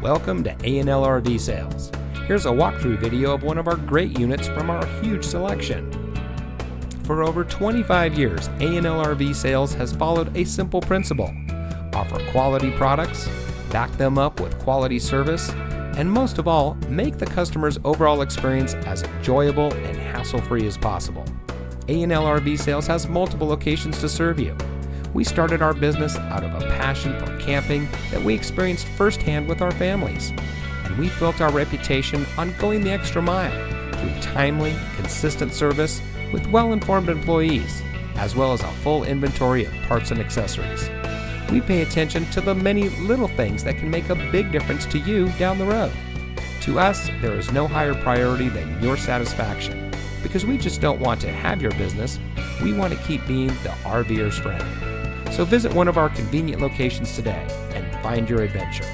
Welcome to A&L RV Sales. Here's a walkthrough video of one of our great units from our huge selection. For over 25 years, A&L RV Sales has followed a simple principle: offer quality products, back them up with quality service, and most of all, make the customer's overall experience as enjoyable and hassle-free as possible. A&L RV Sales has multiple locations to serve you. We started our business out of a passion for camping that we experienced firsthand with our families, and we built our reputation on going the extra mile through timely, consistent service with well-informed employees, as well as a full inventory of parts and accessories. We pay attention to the many little things that can make a big difference to you down the road. To us, there is no higher priority than your satisfaction, because we just don't want to have your business, we want to keep being the RVer's friend. So visit one of our convenient locations today and find your adventure.